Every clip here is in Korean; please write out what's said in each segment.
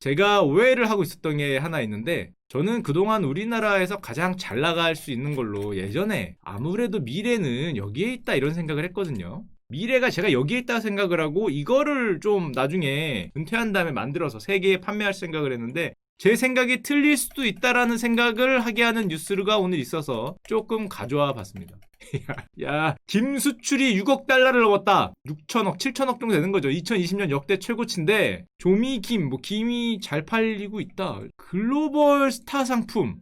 제가 오해를 하고 있었던 게 하나 있는데, 저는 그동안 우리나라에서 가장 잘 나갈 수 있는 걸로 예전에 아무래도 미래는 여기에 있다 이런 생각을 했거든요. 미래가 제가 여기에 있다 생각을 하고 이거를 좀 나중에 은퇴한 다음에 만들어서 세계에 판매할 생각을 했는데, 제 생각이 틀릴 수도 있다라는 생각을 하게 하는 뉴스가 오늘 있어서 조금 가져와 봤습니다. 야, 김수출이 6억 달러를 넘었다. 6천억, 7천억 정도 되는 거죠. 2020년 역대 최고치인데, 조미김, 김이 잘 팔리고 있다. 글로벌 스타 상품.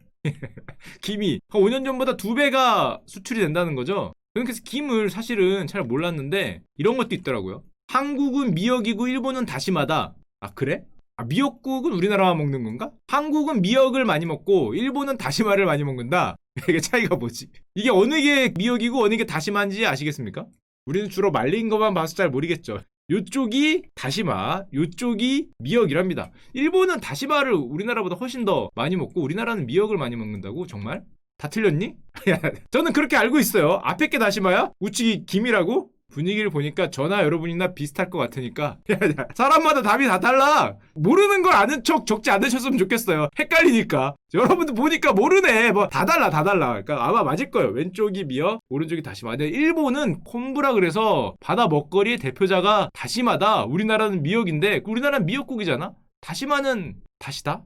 김이 한 5년 전보다 2배가 수출이 된다는 거죠. 그래서 김을 사실은 잘 몰랐는데 이런 것도 있더라고요. 한국은 미역이고 일본은 다시마다. 아, 그래? 아, 미역국은 우리나라만 먹는 건가? 한국은 미역을 많이 먹고 일본은 다시마를 많이 먹는다. 이게 차이가 뭐지? 이게 어느 게 미역이고 어느 게 다시마인지 아시겠습니까? 우리는 주로 말린 것만 봐서 잘 모르겠죠. 요쪽이 다시마, 요쪽이 미역이랍니다. 일본은 다시마를 우리나라보다 훨씬 더 많이 먹고 우리나라는 미역을 많이 먹는다고? 정말? 다 틀렸니? 저는 그렇게 알고 있어요. 앞에 게 다시마야? 우측이 김이라고? 분위기를 보니까 저나 여러분이나 비슷할 것 같으니까 사람마다 답이 다 달라. 모르는 걸 아는 척 적지 않으셨으면 좋겠어요. 헷갈리니까. 여러분들 보니까 모르네. 뭐 다 달라. 그러니까 아마 맞을 거예요. 왼쪽이 미역, 오른쪽이 다시마. 근데 일본은 콤부라 그래서 바다 먹거리의 대표자가 다시마다. 우리나라는 미역인데 우리나라는 미역국이잖아. 다시마는 다시다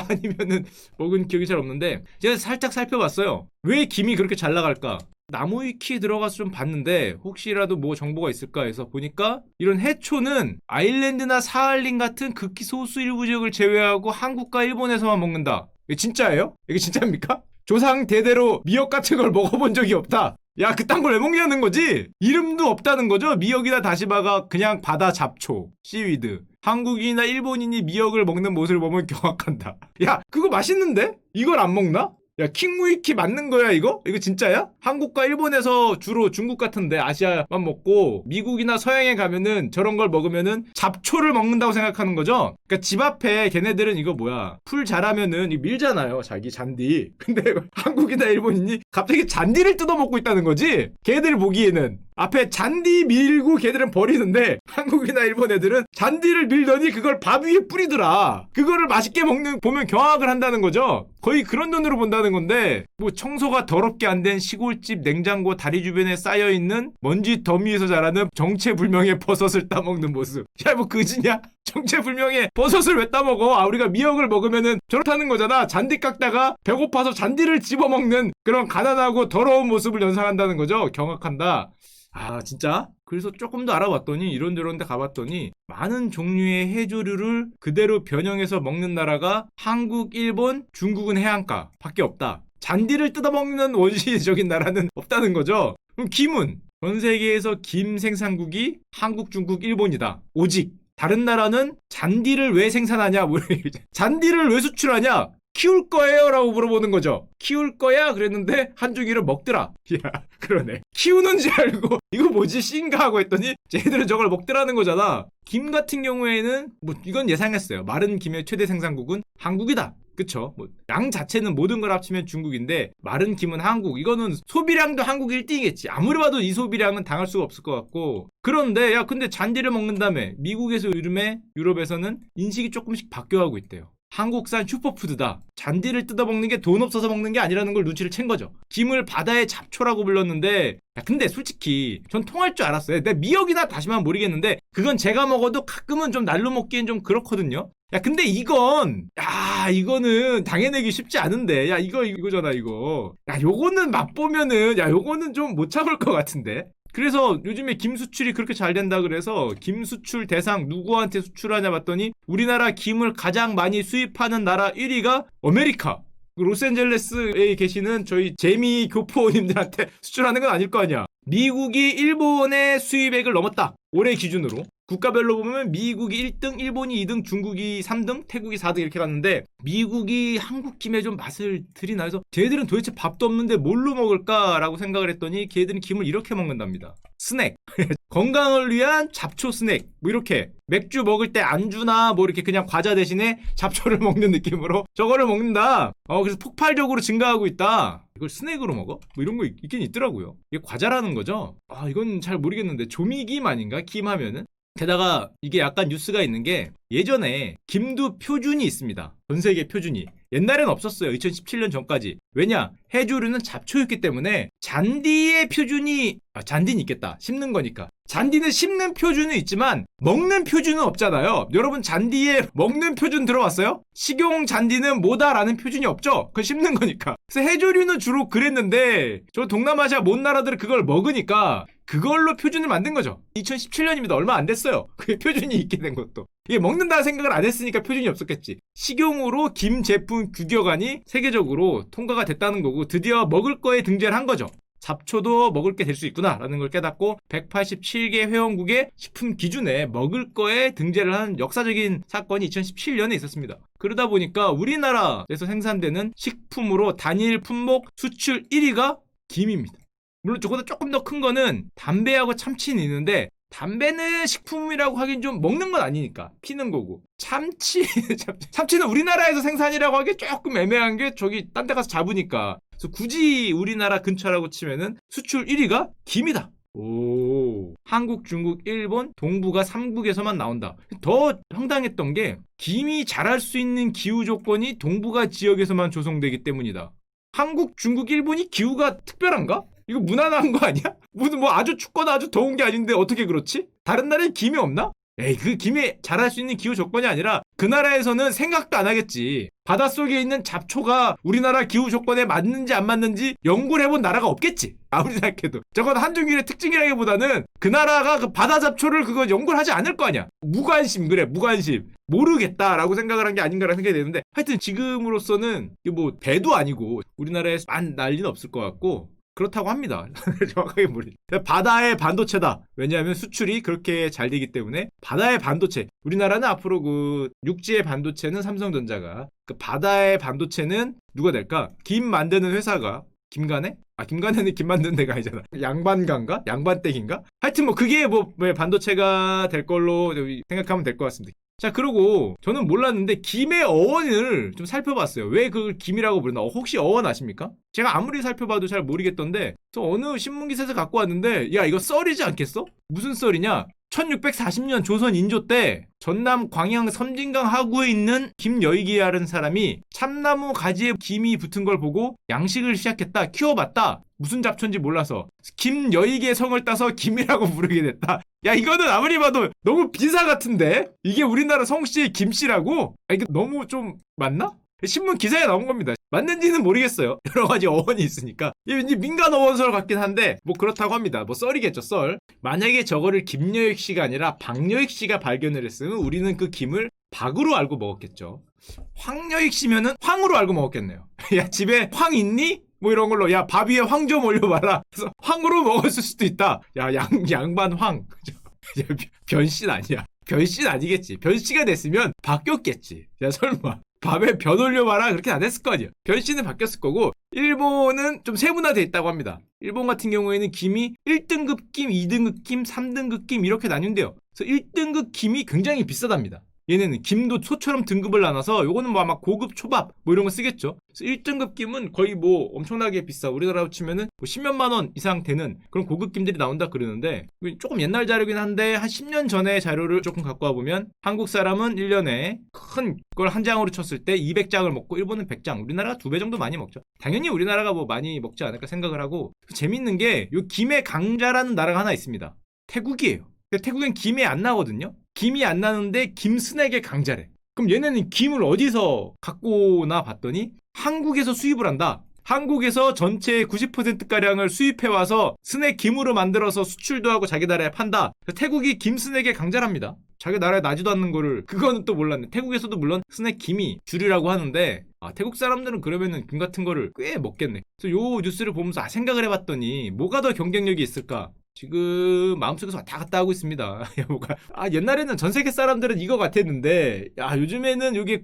아니면은 먹은 기억이 잘 없는데, 제가 살짝 살펴봤어요. 왜 김이 그렇게 잘 나갈까? 나무위키 들어가서 좀 봤는데 혹시라도 뭐 정보가 있을까 해서 보니까, 이런 해초는 아일랜드나 사할린 같은 극히 소수 일부 지역을 제외하고 한국과 일본에서만 먹는다. 이게 진짜예요? 이게 진짜입니까? 조상 대대로 미역 같은 걸 먹어본 적이 없다. 야, 그딴 걸 왜 먹냐는 거지? 이름도 없다는 거죠? 미역이나 다시마가 그냥 바다 잡초, 씨위드. 한국인이나 일본인이 미역을 먹는 모습을 보면 경악한다. 야, 그거 맛있는데? 이걸 안 먹나? 야, 킹무이키 맞는 거야 이거? 이거 진짜야? 한국과 일본에서 주로 중국 같은데 아시아만 먹고, 미국이나 서양에 가면은 저런 걸 먹으면은 잡초를 먹는다고 생각하는 거죠? 그러니까 집 앞에 걔네들은 이거 뭐야, 풀 자라면은 이 밀잖아요, 자기 잔디. 근데 한국이나 일본인이 갑자기 잔디를 뜯어먹고 있다는 거지? 걔들 보기에는 앞에 잔디 밀고 걔들은 버리는데, 한국이나 일본 애들은 잔디를 밀더니 그걸 밥 위에 뿌리더라. 그거를 맛있게 먹는 보면 경악을 한다는 거죠. 거의 그런 눈으로 본다는 건데, 뭐 청소가 더럽게 안 된 시골집 냉장고 다리 주변에 쌓여있는 먼지 더미에서 자라는 정체불명의 버섯을 따먹는 모습. 야, 뭐 그지냐? 정체불명의 버섯을 왜 따먹어? 아, 우리가 미역을 먹으면은 저렇다는 거잖아. 잔디 깎다가 배고파서 잔디를 집어먹는 그런 가난하고 더러운 모습을 연상한다는 거죠. 경악한다. 아, 진짜? 그래서 조금 더 알아봤더니, 이런저런 데 가봤더니 많은 종류의 해조류를 그대로 변형해서 먹는 나라가 한국, 일본, 중국은 해안가 밖에 없다. 잔디를 뜯어먹는 원시적인 나라는 없다는 거죠. 그럼 김은? 전 세계에서 김 생산국이 한국, 중국, 일본이다. 오직 다른 나라는 잔디를 왜 생산하냐? 잔디를 왜 수출하냐? 키울 거예요? 라고 물어보는 거죠. 키울 거야? 그랬는데 한중일은 먹더라. 야, 그러네. 키우는 줄 알고 이거 뭐지? 씬가 하고 했더니 쟤들은 저걸 먹더라는 거잖아. 김 같은 경우에는 뭐 이건 예상했어요. 마른 김의 최대 생산국은 한국이다. 그쵸? 뭐 양 자체는 모든 걸 합치면 중국인데 마른 김은 한국. 이거는 소비량도 한국 1등이겠지. 아무리 봐도 이 소비량은 당할 수가 없을 것 같고. 그런데 야, 근데 잔디를 먹는다며. 미국에서 요즘에 유럽에서는 인식이 조금씩 바뀌어가고 있대요. 한국산 슈퍼푸드다. 잔디를 뜯어먹는 게 돈 없어서 먹는 게 아니라는 걸 눈치를 챈 거죠. 김을 바다의 잡초라고 불렀는데, 야, 근데 솔직히 전 통할 줄 알았어요. 내 미역이나 다시마 모르겠는데 그건 제가 먹어도 가끔은 좀 날로 먹기엔 좀 그렇거든요. 야, 근데 이거는 당해내기 쉽지 않은데. 야, 이거잖아, 이거. 야, 요거는 맛보면은, 야, 요거는 좀 못 참을 것 같은데. 그래서 요즘에 김 수출이 그렇게 잘 된다 그래서 김 수출 대상 누구한테 수출하냐 봤더니, 우리나라 김을 가장 많이 수입하는 나라 1위가 아메리카. 로스앤젤레스에 계시는 저희 재미 교포님들한테 수출하는 건 아닐 거 아니야. 미국이 일본의 수입액을 넘었다. 올해 기준으로. 국가별로 보면 미국이 1등, 일본이 2등, 중국이 3등, 태국이 4등 이렇게 갔는데, 미국이 한국 김에 좀 맛을 들이나 해서 걔들은 도대체 밥도 없는데 뭘로 먹을까라고 생각을 했더니 걔들은 김을 이렇게 먹는답니다. 스낵. 건강을 위한 잡초 스낵. 뭐 이렇게 맥주 먹을 때 안주나 뭐 이렇게 그냥 과자 대신에 잡초를 먹는 느낌으로 저거를 먹는다. 그래서 폭발적으로 증가하고 있다. 이걸 스낵으로 먹어? 뭐 이런 거 있긴 있더라고요. 이게 과자라는 거죠. 이건 잘 모르겠는데 조미김 아닌가? 김 하면은? 게다가 이게 약간 뉴스가 있는 게 예전에 김두 표준이 있습니다. 전 세계 표준이. 옛날엔 없었어요. 2017년 전까지. 왜냐? 해조류는 잡초였기 때문에 잔디의 표준이 잔디는 있겠다. 심는 거니까. 잔디는 심는 표준은 있지만 먹는 표준은 없잖아요. 여러분 잔디에 먹는 표준 들어봤어요? 식용 잔디는 뭐다라는 표준이 없죠? 그건 심는 거니까. 그래서 해조류는 주로 그랬는데 저 동남아시아 먼 나라들은 그걸 먹으니까 그걸로 표준을 만든 거죠. 2017년입니다. 얼마 안 됐어요. 그게 표준이 있게 된 것도. 이게 먹는다는 생각을 안 했으니까 표준이 없었겠지. 식용으로 김 제품 규격안이 세계적으로 통과가 됐다는 거고 드디어 먹을 거에 등재를 한 거죠. 잡초도 먹을 게 될 수 있구나라는 걸 깨닫고 187개 회원국의 식품 기준에 먹을 거에 등재를 한 역사적인 사건이 2017년에 있었습니다. 그러다 보니까 우리나라에서 생산되는 식품으로 단일 품목 수출 1위가 김입니다. 물론 저보다 조금 더 큰 거는 담배하고 참치는 있는데 담배는 식품이라고 하긴 좀 먹는 건 아니니까 피는 거고 참치는 우리나라에서 생산이라고 하기 조금 애매한 게 저기 딴 데 가서 잡으니까 그래서 굳이 우리나라 근처라고 치면은 수출 1위가 김이다. 오, 한국, 중국, 일본, 동북아 3국에서만 나온다. 더 황당했던 게 김이 자랄 수 있는 기후 조건이 동북아 지역에서만 조성되기 때문이다. 한국, 중국, 일본이 기후가 특별한가? 이거 무난한 거 아니야? 무슨 뭐 아주 춥거나 아주 더운 게 아닌데 어떻게 그렇지? 다른 나라에 김이 없나? 에이, 그 김이 자랄 수 있는 기후 조건이 아니라 그 나라에서는 생각도 안 하겠지. 바닷속에 있는 잡초가 우리나라 기후 조건에 맞는지 안 맞는지 연구를 해본 나라가 없겠지. 아무리 생각해도. 저건 한중일의 특징이라기보다는 그 나라가 그 바다 잡초를 그거 연구를 하지 않을 거 아니야. 무관심, 그래, 무관심. 모르겠다라고 생각을 한 게 아닌가라는 생각이 되는데 하여튼 지금으로서는 뭐 배도 아니고 우리나라에 난리는 없을 것 같고 그렇다고 합니다. 정확하게 모르겠어요. 바다의 반도체다. 왜냐하면 수출이 그렇게 잘 되기 때문에 바다의 반도체. 우리나라는 앞으로 그 육지의 반도체는 삼성전자가 그 바다의 반도체는 누가 될까? 김 만드는 회사가 김간에? 김간에는 김 만드는 데가 아니잖아. 양반가인가? 양반댁인가? 하여튼 뭐 그게 뭐 반도체가 될 걸로 생각하면 될 것 같습니다. 자, 그리고 저는 몰랐는데 김의 어원을 좀 살펴봤어요. 왜 그걸 김이라고 부르나? 혹시 어원 아십니까? 제가 아무리 살펴봐도 잘 모르겠던데 저 어느 신문기사에서 갖고 왔는데 야, 이거 썰이지 않겠어? 무슨 썰이냐? 1640년 조선 인조 때 전남 광양 섬진강 하구에 있는 김여익이라는 사람이 참나무 가지에 김이 붙은 걸 보고 양식을 시작했다. 키워봤다. 무슨 잡초인지 몰라서 김여익의 성을 따서 김이라고 부르게 됐다. 야, 이거는 아무리 봐도 너무 비사 같은데? 이게 우리나라 성씨의 김씨라고? 이게 너무 좀 맞나? 신문 기사에 나온 겁니다. 맞는지는 모르겠어요. 여러 가지 어원이 있으니까. 이게 왠지 민간 어원설 같긴 한데 뭐 그렇다고 합니다. 뭐 썰이겠죠, 썰. 만약에 저거를 김여익 씨가 아니라 박여익 씨가 발견을 했으면 우리는 그 김을 박으로 알고 먹었겠죠. 황여익 씨면은 황으로 알고 먹었겠네요. 야, 집에 황 있니? 뭐 이런 걸로 야, 밥 위에 황 좀 올려봐라. 그래서 황으로 먹었을 수도 있다. 야, 양반 황. 야, 변신 아니야. 변신 아니겠지. 변씨가 됐으면 바뀌었겠지. 야, 설마 밥에 변 올려봐라 그렇게 안 했을 거 아니야. 변씨는 바뀌었을 거고. 일본은 좀 세분화되어 있다고 합니다. 일본 같은 경우에는 김이 1등급 김, 2등급 김, 3등급 김 이렇게 나뉜대요. 그래서 1등급 김이 굉장히 비싸답니다. 얘네는 김도 소처럼 등급을 나눠서 요거는 뭐 아마 고급 초밥 뭐 이런 거 쓰겠죠. 그래서 1등급 김은 거의 뭐 엄청나게 비싸. 우리나라로 치면은 뭐 10몇만 원 이상 되는 그런 고급 김들이 나온다 그러는데 조금 옛날 자료긴 한데 한 10년 전의 자료를 조금 갖고 와보면 한국 사람은 1년에 큰 걸 한 장으로 쳤을 때 200장을 먹고 일본은 100장. 우리나라가 2배 정도 많이 먹죠. 당연히 우리나라가 뭐 많이 먹지 않을까 생각을 하고 재밌는 게 요 김의 강자라는 나라가 하나 있습니다. 태국이에요. 근데 태국엔 김이 안 나거든요. 김이 안 나는데 김스낵의 강자래. 그럼 얘네는 김을 어디서 갖고 오나 봤더니 한국에서 수입을 한다. 한국에서 전체의 90%가량을 수입해와서 스낵 김으로 만들어서 수출도 하고 자기 나라에 판다. 태국이 김 스낵의 강자랍니다. 자기 나라에 나지도 않는 거를. 그거는 또 몰랐네. 태국에서도 물론 스낵 김이 주류라고 하는데 태국 사람들은 그러면은 김 같은 거를 꽤 먹겠네. 그래서 요 뉴스를 보면서 생각을 해봤더니 뭐가 더 경쟁력이 있을까? 지금 마음속에서 왔다 갔다 하고 있습니다. 옛날에는 전 세계 사람들은 이거 같았는데 요즘에는 여기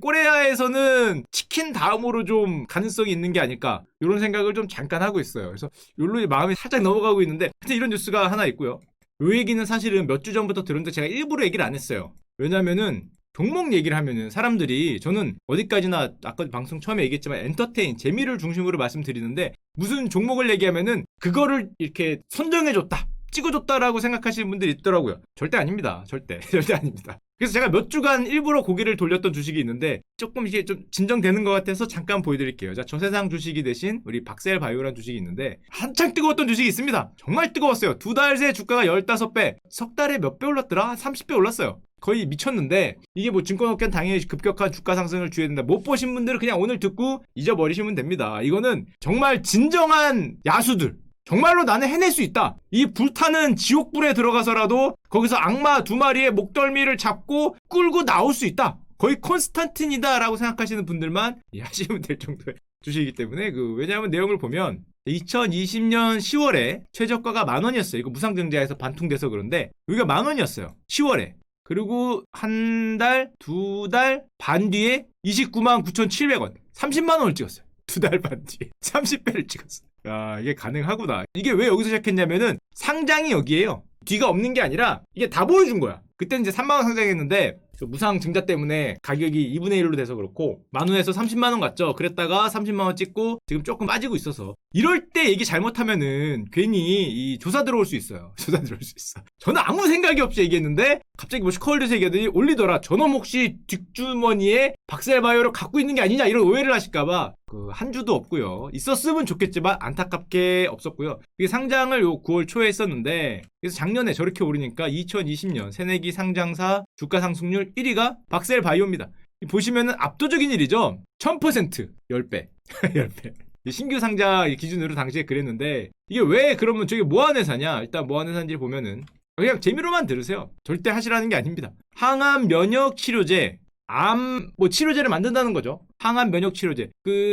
코리아에서는 치킨 다음으로 좀 가능성이 있는 게 아닐까 이런 생각을 좀 잠깐 하고 있어요. 그래서 여기로 마음이 살짝 넘어가고 있는데 하여튼 이런 뉴스가 하나 있고요. 이 얘기는 사실은 몇 주 전부터 들었는데 제가 일부러 얘기를 안 했어요. 왜냐면은 종목 얘기를 하면은 사람들이 저는 어디까지나 아까 방송 처음에 얘기했지만 엔터테인, 재미를 중심으로 말씀드리는데 무슨 종목을 얘기하면은 그거를 이렇게 선정해줬다. 찍어줬다라고 생각하시는 분들이 있더라고요. 절대 아닙니다. 절대 절대 아닙니다. 그래서 제가 몇 주간 일부러 고개를 돌렸던 주식이 있는데 조금 이게 좀 진정되는 것 같아서 잠깐 보여드릴게요. 자, 저세상 주식이 대신 우리 박셀바이오라는 주식이 있는데 한창 뜨거웠던 주식이 있습니다. 정말 뜨거웠어요. 2달 새 주가가 15배, 석 달에 몇 배 올랐더라? 한 30배 올랐어요. 거의 미쳤는데 이게 뭐 증권업계는 당연히 급격한 주가 상승을 주어야 된다. 못 보신 분들은 그냥 오늘 듣고 잊어버리시면 됩니다. 이거는 정말 진정한 야수들, 정말로 나는 해낼 수 있다, 이 불타는 지옥불에 들어가서라도 거기서 악마 2마리의 목덜미를 잡고 끌고 나올 수 있다, 거의 콘스탄틴이다 라고 생각하시는 분들만 하시면 될 정도의 주식이기 때문에 왜냐하면 내용을 보면 2020년 10월에 최저가가 10,000원이었어요. 이거 무상증자에서 반통돼서 그런데 여기가 10,000원이었어요. 10월에. 그리고 한 달, 2달 반 뒤에 299,700원, 30만 원을 찍었어요. 2달 반 뒤에 30배를 찍었어요. 야, 이게 가능하구나. 이게 왜 여기서 시작했냐면은 상장이 여기에요. 뒤가 없는 게 아니라 이게 다 보여준 거야. 그때는 이제 3만 원 상장했는데 무상 증자 때문에 가격이 2분의 1로 돼서 그렇고 10,000원에서 30만 원 갔죠. 그랬다가 30만 원 찍고 지금 조금 빠지고 있어서 이럴 때 얘기 잘못하면은 괜히 이 조사 들어올 수 있어요. 조사 들어올 수 있어. 저는 아무 생각이 없이 얘기했는데 갑자기 뭐 슈커홀더스 얘기하더니 올리더라. 저놈 혹시 뒷주머니에 박셀바이오를 갖고 있는 게 아니냐 이런 오해를 하실까봐 한 주도 없고요. 있었으면 좋겠지만 안타깝게 없었고요. 이게 상장을 요 9월 초에 했었는데 그래서 작년에 저렇게 오르니까 2020년 새내기 상장사 주가 상승률 1위가 박셀바이오입니다. 보시면은 압도적인 일이죠. 1000%, 10배. 10배. 신규 상자 기준으로 당시에 그랬는데 이게 왜 그러면 저게 뭐하는 회사냐? 일단 뭐하는 회사인지 보면은 그냥 재미로만 들으세요. 절대 하시라는 게 아닙니다. 항암 면역 치료제, 암 치료제를 만든다는 거죠. 항암 면역 치료제.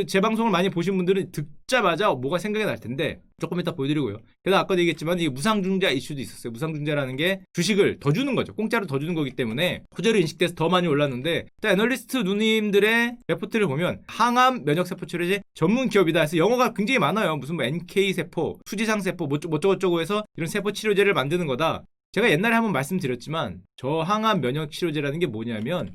제 방송을 많이 보신 분들은 듣자마자 뭐가 생각이 날 텐데 조금 이따 보여드리고요. 게다가 아까도 얘기했지만 이게 무상증자 이슈도 있었어요. 무상증자라는 게 주식을 더 주는 거죠. 공짜로 더 주는 거기 때문에 호재로 인식돼서 더 많이 올랐는데 애널리스트 누님들의 레포트를 보면 항암 면역세포 치료제 전문 기업이다 해서 영어가 굉장히 많아요. 무슨 NK세포, 수지상세포 뭐저쩌고저쩌고 해서 이런 세포 치료제를 만드는 거다. 제가 옛날에 한번 말씀드렸지만 저 항암 면역 치료제라는 게 뭐냐면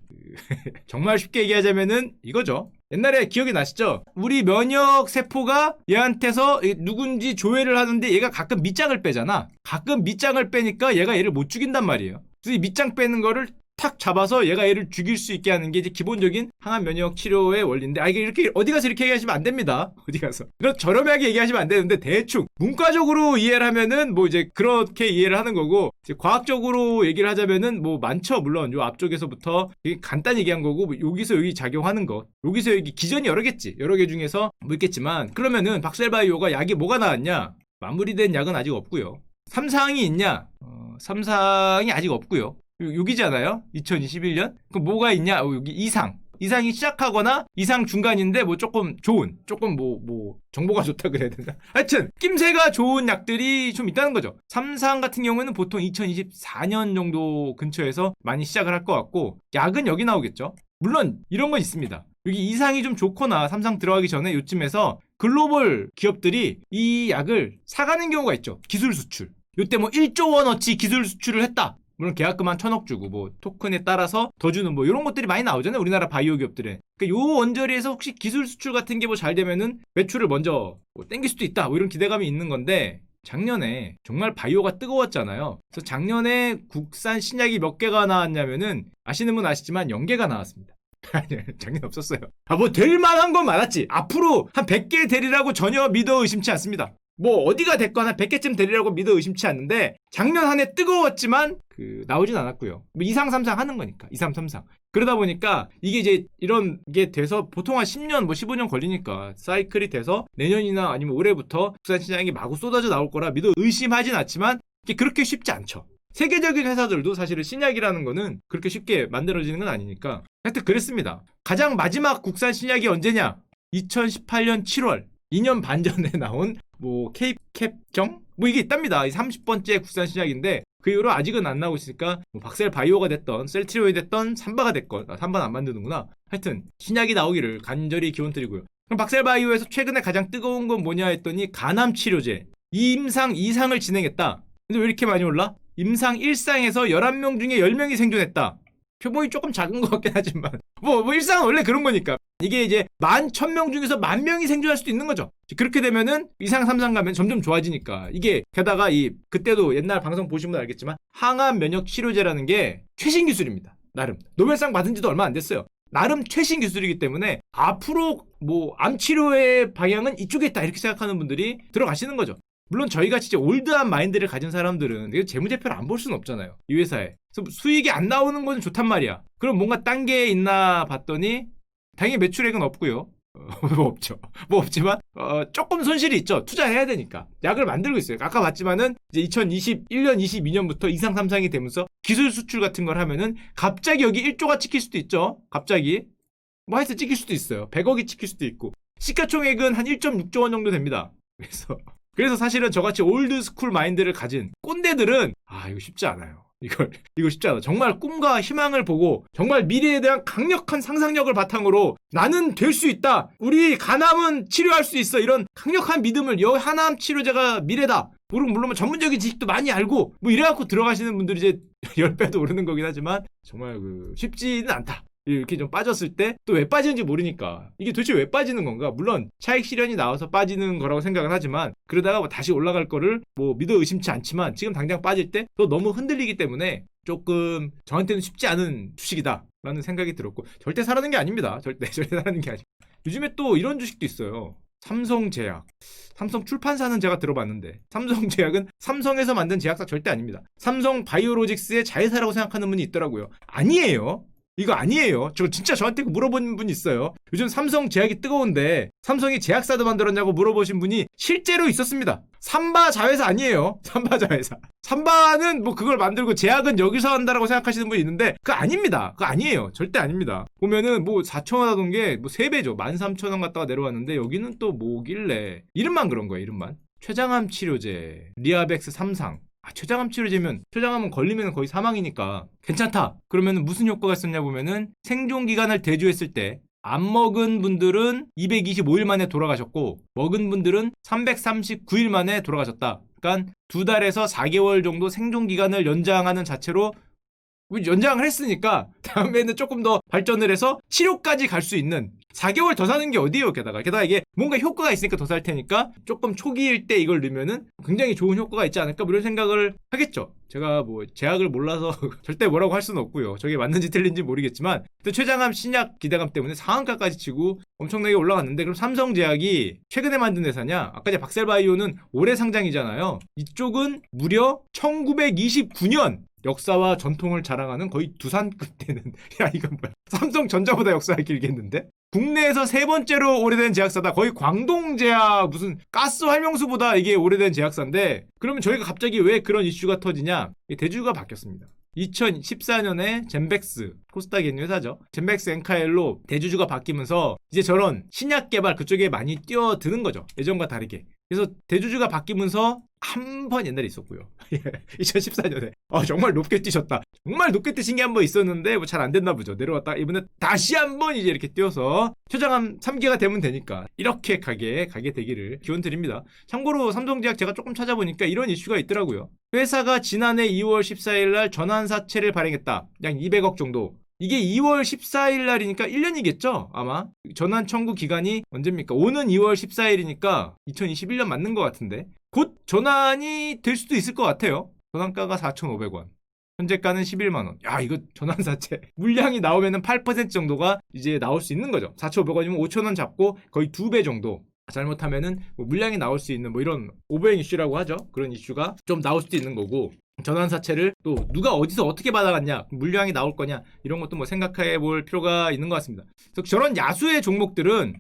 정말 쉽게 얘기하자면은 이거죠. 옛날에 기억이 나시죠? 우리 면역 세포가 얘한테서 누군지 조회를 하는데 얘가 가끔 밑장을 빼잖아. 가끔 밑장을 빼니까 얘가 얘를 못 죽인단 말이에요. 그래서 이 밑장 빼는 거를 탁 잡아서 얘가 얘를 죽일 수 있게 하는 게 이제 기본적인 항암 면역 치료의 원리인데 이게 이렇게 어디 가서 이렇게 얘기하시면 안 됩니다. 어디 가서 이런 저렴하게 얘기하시면 안 되는데 대충 문과적으로 이해를 하면은 이제 그렇게 이해를 하는 거고 이제 과학적으로 얘기를 하자면은 많죠. 물론 요 앞쪽에서부터 되게 간단히 얘기한 거고 여기서 여기 작용하는 것 여기서 여기 기전이 여러 개지 여러 개 중에서 있겠지만 그러면은 박셀바이오가 약이 뭐가 나왔냐? 마무리된 약은 아직 없고요. 3상이 있냐? 3상이 아직 없고요. 여기잖아요. 2021년. 그럼 뭐가 있냐? 여기 이상이 시작하거나 이상 중간인데 조금 좋은, 조금 정보가 좋다 그래야 되나? 하여튼 낌새가 좋은 약들이 좀 있다는 거죠. 3상 같은 경우에는 보통 2024년 정도 근처에서 많이 시작을 할 것 같고 약은 여기 나오겠죠. 물론 이런 건 있습니다. 여기 이상이 좀 좋거나 3상 들어가기 전에 요쯤에서 글로벌 기업들이 이 약을 사가는 경우가 있죠. 기술 수출. 요때 1조 원어치 기술 수출을 했다. 물론 계약금 한 1,000억 주고 토큰에 따라서 더 주는 이런 것들이 많이 나오잖아요. 우리나라 바이오 기업들에. 그러니까 요 원저리에서 혹시 기술 수출 같은 게 잘 되면은 매출을 먼저 땡길 수도 있다. 이런 기대감이 있는 건데 작년에 정말 바이오가 뜨거웠잖아요. 그래서 작년에 국산 신약이 몇 개가 나왔냐면은 아시는 분 아시지만 0개가 나왔습니다. 작년 없었어요. 될 만한 건 많았지. 앞으로 한 100개 되리라고 전혀 믿어 의심치 않습니다. 어디가 됐건 한 100개쯤 되리라고 믿어 의심치 않는데 작년 한 해 뜨거웠지만 나오진 않았고요. 2상 3상 하는 거니까 2, 3, 3상. 그러다 보니까 이게 이제 이런 게 돼서 보통 한 10년 15년 걸리니까 사이클이 돼서 내년이나 아니면 올해부터 국산 시장이 마구 쏟아져 나올 거라 믿어 의심하진 않지만 이게 그렇게 쉽지 않죠. 세계적인 회사들도 사실은 신약이라는 거는 그렇게 쉽게 만들어지는 건 아니니까 하여튼 그랬습니다. 가장 마지막 국산 신약이 언제냐? 2018년 7월 2년 반 전에 나온 케이캡정? 이게 있답니다. 30번째 국산 신약인데 그 이후로 아직은 안 나오고 있으니까 박셀바이오가 됐던 셀트리온이 됐던 삼바가 됐건 삼바는 안 만드는구나. 하여튼 신약이 나오기를 간절히 기원드리고요. 그럼 박셀바이오에서 최근에 가장 뜨거운 건 뭐냐 했더니 간암 치료제 임상 2상을 진행했다. 근데 왜 이렇게 많이 올라? 임상 1상에서 11명 중에 10명이 생존했다. 표본이 조금 작은 것 같긴 하지만 일상은 원래 그런 거니까 이게 이제 11,000명 중에서 10,000명이 생존할 수도 있는 거죠. 그렇게 되면은 이상 3상 가면 점점 좋아지니까. 이게 게다가 그때도 옛날 방송 보시면 알겠지만 항암 면역 치료제라는 게 최신 기술입니다. 나름 노벨상 받은 지도 얼마 안 됐어요. 나름 최신 기술이기 때문에 앞으로 뭐 암 치료의 방향은 이쪽에 있다 이렇게 생각하는 분들이 들어가시는 거죠. 물론 저희가 진짜 올드한 마인드를 가진 사람들은 이거 재무제표를 안 볼 수는 없잖아요. 이 회사에. 그래서 수익이 안 나오는 건 좋단 말이야. 그럼 뭔가 딴 게 있나 봤더니 당연히 매출액은 없고요. 뭐 없죠. 뭐 없지만 조금 손실이 있죠. 투자해야 되니까. 약을 만들고 있어요. 아까 봤지만은 이제 2021년, 22년부터 2상, 3상이 되면서 기술 수출 같은 걸 하면은 갑자기 여기 1조가 찍힐 수도 있죠. 갑자기. 뭐 하여튼 찍힐 수도 있어요. 100억이 찍힐 수도 있고. 시가총액은 한 1.6조 원 정도 됩니다. 그래서 사실은 저같이 올드스쿨 마인드를 가진 꼰대들은 이거 쉽지 않아요. 이거 쉽지 않아. 정말 꿈과 희망을 보고 정말 미래에 대한 강력한 상상력을 바탕으로 나는 될 수 있다. 우리 간암은 치료할 수 있어. 이런 강력한 믿음을 항암 치료제가 미래다. 물론 전문적인 지식도 많이 알고 뭐 이래갖고 들어가시는 분들이 이제 10배도 오르는 거긴 하지만 정말 쉽지는 않다. 이렇게 좀 빠졌을 때 또 왜 빠지는지 모르니까 이게 도대체 왜 빠지는 건가? 물론 차익 실현이 나와서 빠지는 거라고 생각은 하지만 그러다가 뭐 다시 올라갈 거를 뭐 믿어 의심치 않지만 지금 당장 빠질 때 또 너무 흔들리기 때문에 조금 저한테는 쉽지 않은 주식이다 라는 생각이 들었고 절대 사라는 게 아닙니다. 절대 사라는 게 아니고 요즘에 또 이런 주식도 있어요. 삼성제약. 삼성 출판사는 제가 들어봤는데 삼성제약은 삼성에서 만든 제약사 절대 아닙니다. 삼성바이오로직스의 자회사라고 생각하는 분이 있더라고요. 아니에요. 이거 아니에요. 진짜 저한테 물어본 분이 있어요. 요즘 삼성 제약이 뜨거운데 삼성이 제약사도 만들었냐고 물어보신 분이 실제로 있었습니다. 삼바 자회사 아니에요. 삼바 자회사. 삼바는 뭐 그걸 만들고 제약은 여기서 한다라고 생각하시는 분이 있는데 그거 아닙니다. 그거 아니에요. 절대 아닙니다. 보면은 뭐 4,000원 하던 게 뭐 3배죠. 13,000원 갔다가 내려왔는데 여기는 또 뭐길래 이름만 그런 거예요. 이름만. 췌장암 치료제, 리아벡스 3상. 췌장암 치료제면 췌장암은 걸리면 거의 사망이니까 괜찮다. 그러면 무슨 효과가 있었냐 보면은 생존 기간을 대조했을 때 안 먹은 분들은 225일 만에 돌아가셨고 먹은 분들은 339일 만에 돌아가셨다. 그러니까 2달에서 4개월 정도 생존 기간을 연장하는 자체로 연장을 했으니까 다음에는 조금 더 발전을 해서 치료까지 갈 수 있는 4개월 더 사는 게 어디예요? 게다가 이게 뭔가 효과가 있으니까 더 살 테니까 조금 초기일 때 이걸 넣으면은 굉장히 좋은 효과가 있지 않을까? 뭐 이런 생각을 하겠죠. 제가 뭐 제약을 몰라서 절대 뭐라고 할 수는 없고요. 저게 맞는지 틀린지 모르겠지만 췌장암 신약 기대감 때문에 상한가까지 치고 엄청나게 올라갔는데 그럼 삼성제약이 최근에 만든 회사냐? 아까 이제 박셀바이오는 올해 상장이잖아요. 이쪽은 무려 1929년 역사와 전통을 자랑하는 거의 두산급 되는 이건 뭐야? 삼성전자보다 역사가 길겠는데? 국내에서 3번째로 오래된 제약사다. 거의 광동제약 무슨 가스 활명수보다 이게 오래된 제약사인데 그러면 저희가 갑자기 왜 그런 이슈가 터지냐? 대주주가 바뀌었습니다. 2014년에 젠백스, 코스닥인 회사죠. 젠백스 엔카엘로 대주주가 바뀌면서 이제 저런 신약 개발 그쪽에 많이 뛰어드는 거죠. 예전과 다르게. 그래서 대주주가 바뀌면서 한 번 옛날에 있었고요. 2014년에 정말 높게 뛰셨다. 정말 높게 뛰신 게 한 번 있었는데 뭐 잘 안 됐나 보죠. 내려왔다 이번에 다시 한 번 이제 이렇게 뛰어서 췌장암 3기가 되면 되니까 이렇게 가게 되기를 기원 드립니다. 참고로 삼성제약 제가 조금 찾아보니까 이런 이슈가 있더라고요. 회사가 지난해 2월 14일 날 전환사채를 발행했다. 약 200억 정도. 이게 2월 14일 날이니까 1년이겠죠? 아마 전환 청구 기간이 언제입니까? 오는 2월 14일이니까 2021년 맞는 것 같은데 곧 전환이 될 수도 있을 것 같아요. 전환가가 4,500원. 현재가는 11만 원. 이거 전환사채 물량이 나오면은 8% 정도가 이제 나올 수 있는 거죠. 4,500원이면 5,000원 잡고 거의 2배 정도. 잘못하면은 뭐 물량이 나올 수 있는 뭐 이런 오버행 이슈라고 하죠. 그런 이슈가 좀 나올 수도 있는 거고 전환사채를 또 누가 어디서 어떻게 받아갔냐 물량이 나올 거냐 이런 것도 뭐 생각해 볼 필요가 있는 것 같습니다. 그래서 저런 야수의 종목들은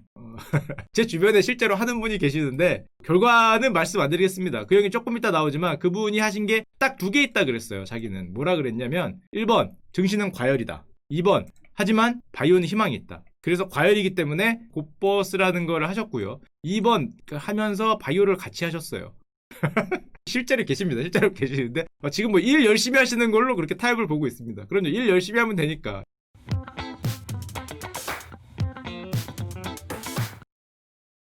제 주변에 실제로 하는 분이 계시는데 결과는 말씀 안 드리겠습니다. 그 형이 조금 이따 나오지만 그분이 하신 게 딱 2개 있다 그랬어요. 자기는 뭐라 그랬냐면 1번 증시는 과열이다. 2번 하지만 바이오는 희망이 있다. 그래서 과열이기 때문에 곧버스라는 걸 하셨고요. 2번 하면서 바이오를 같이 하셨어요. 실제로 계십니다. 실제로 계시는데 지금 뭐 일 열심히 하시는 걸로 그렇게 타협을 보고 있습니다. 그럼요. 일 열심히 하면 되니까